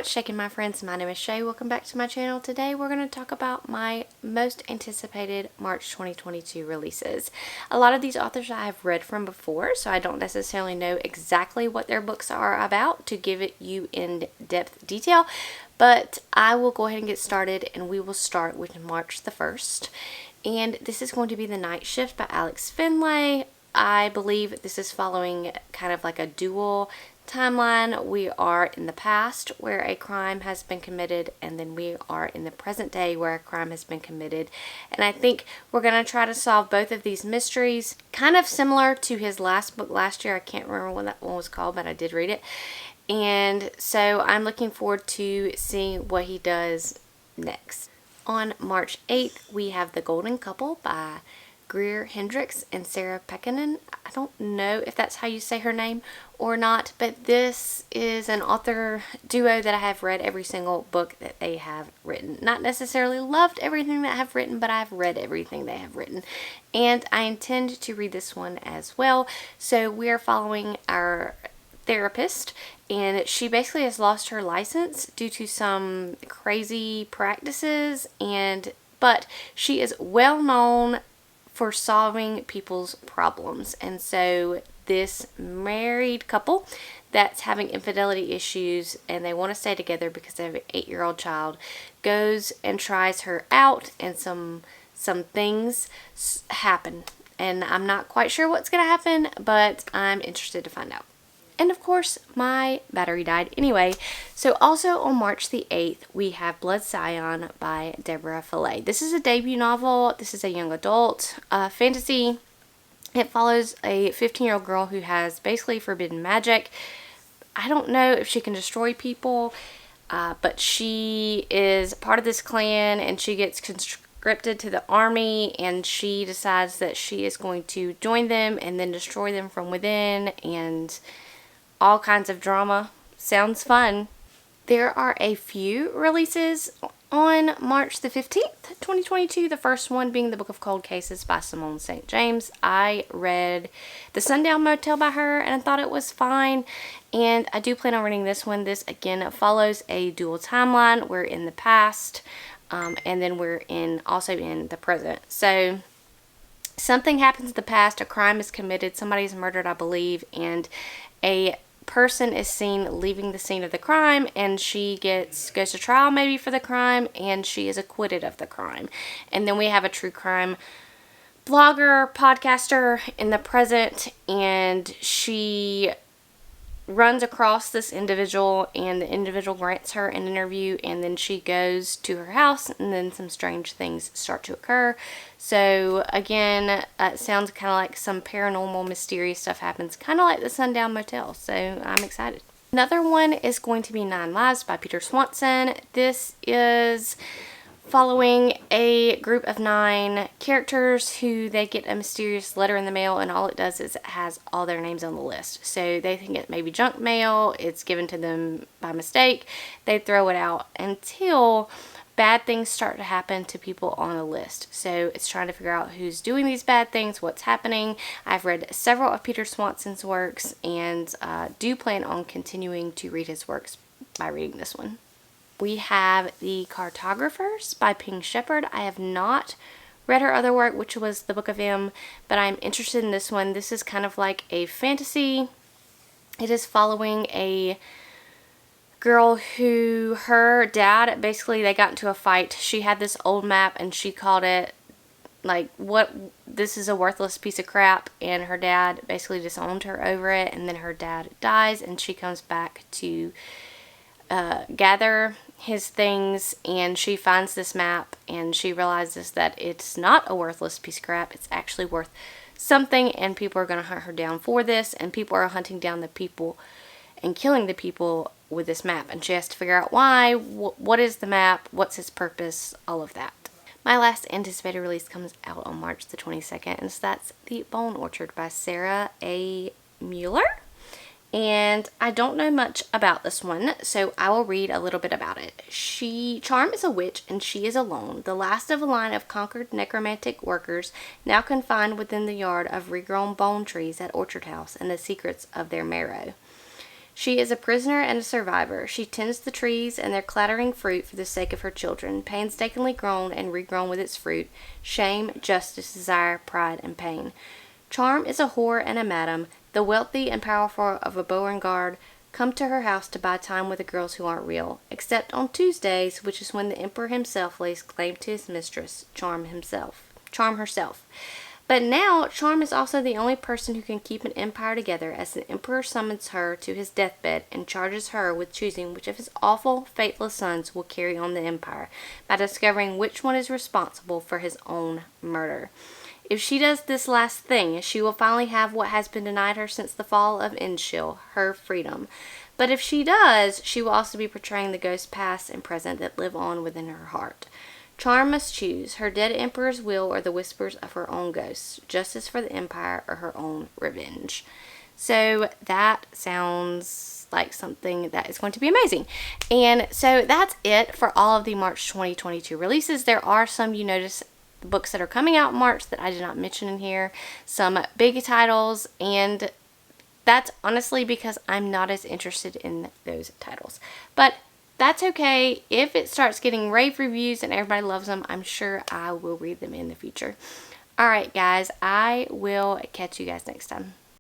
What's shaking, my friends? My name is Shay. Welcome back to my channel. Today we're going to talk about my most anticipated March 2022 releases. A lot of these authors I have read from before, so I don't necessarily know exactly what their books are about to give it you in-depth detail, but I will go ahead and get started, and we will start with March the 1st. And this is going to be The Night Shift by Alex Finlay. I believe this is following kind of like a dual timeline. We are in the past where a crime has been committed, and then we are in the present day where a crime has been committed. And I think we're going to try to solve both of these mysteries, kind of similar to his last book last year. I can't remember what that one was called, but I did read it. And so I'm looking forward to seeing what he does next. On March 8th, we have The Golden Couple by Greer Hendricks and Sarah Pekkanen. I don't know if that's how you say her name or not, but this is an author duo that I have read every single book that they have written. Not necessarily loved everything that I have written, but I've read everything they have written. And I intend to read this one as well. So we are following our therapist, and she basically has lost her license due to some crazy practices, but she is well known for solving people's problems. And so this married couple that's having infidelity issues and they want to stay together because they have an 8-year-old child goes and tries her out, and some things happen, and I'm not quite sure what's going to happen, but I'm interested to find out. And of course, my battery died anyway. So also on March the 8th, we have Blood Scion by Deborah Fillet. This is a debut novel. This is a young adult fantasy. It follows a 15-year-old girl who has basically forbidden magic. I don't know if she can destroy people, but she is part of this clan, and she gets conscripted to the army, and she decides that she is going to join them and then destroy them from within, and all kinds of drama. Sounds fun. There are a few releases on March the 15th, 2022. The first one being The Book of Cold Cases by Simone St. James. I read The Sundown Motel by her, and I thought it was fine. And I do plan on reading this one. This, again, follows a dual timeline. We're in the past, and then we're also in the present. So something happens in the past. A crime is committed. Somebody's murdered, I believe, and a person is seen leaving the scene of the crime, and she goes to trial maybe for the crime, and she is acquitted of the crime. And then we have a true crime blogger, podcaster in the present, and she runs across this individual, and the individual grants her an interview, and then she goes to her house, and then some strange things start to occur. So again, it sounds kind of like some paranormal, mysterious stuff happens, kind of like the Sundown Motel. So I'm excited. Another one is going to be 9 Lives by Peter Swanson. This is following a group of 9 characters who they get a mysterious letter in the mail, and all it does is it has all their names on the list. So they think it may be junk mail, it's given to them by mistake, they throw it out until bad things start to happen to people on the list. So it's trying to figure out who's doing these bad things, what's happening. I've read several of Peter Swanson's works, and do plan on continuing to read his works by reading this one. We have The Cartographers by Ping Shepherd. I have not read her other work, which was The Book of M, but I'm interested in this one. This is kind of like a fantasy. It is following a girl who, her dad, basically they got into a fight. She had this old map, and she called it like, this is a worthless piece of crap, and her dad basically disowned her over it, and then her dad dies, and she comes back to gather his things, and she finds this map, and she realizes that it's not a worthless piece of crap, it's actually worth something, and people are going to hunt her down for this, and people are hunting down the people and killing the people with this map, and she has to figure out why, what is the map, what's its purpose, all of that. My last anticipated release comes out on March the 22nd, and so that's The Bone Orchard by Sarah A. Mueller. And I don't know much about this one, so I will read a little bit about it. Charm is a witch, and she is alone, the last of a line of conquered necromantic workers, now confined within the yard of regrown bone trees at Orchard House and the secrets of their marrow. She is a prisoner and a survivor. She tends the trees and their clattering fruit for the sake of her children, painstakingly grown and regrown with its fruit, shame, justice, desire, pride, and pain. Charm is a whore and a madam. The wealthy and powerful of a Beauregard come to her house to buy time with the girls who aren't real, except on Tuesdays, which is when the emperor himself lays claim to his mistress, Charm herself. But now, Charm is also the only person who can keep an empire together, as the emperor summons her to his deathbed and charges her with choosing which of his awful, faithless sons will carry on the empire, by discovering which one is responsible for his own murder. If she does this last thing, she will finally have what has been denied her since the fall of Inshil, her freedom. But if she does, she will also be portraying the ghosts past and present that live on within her heart. Charm must choose her dead emperor's will or the whispers of her own ghosts, justice for the empire or her own revenge. So that sounds like something that is going to be amazing. And so that's it for all of the March 2022 releases. There are some, you notice, books that are coming out in March that I did not mention in here, some big titles, and that's honestly because I'm not as interested in those titles. But that's okay. If it starts getting rave reviews and everybody loves them, I'm sure I will read them in the future. Alright guys, I will catch you guys next time.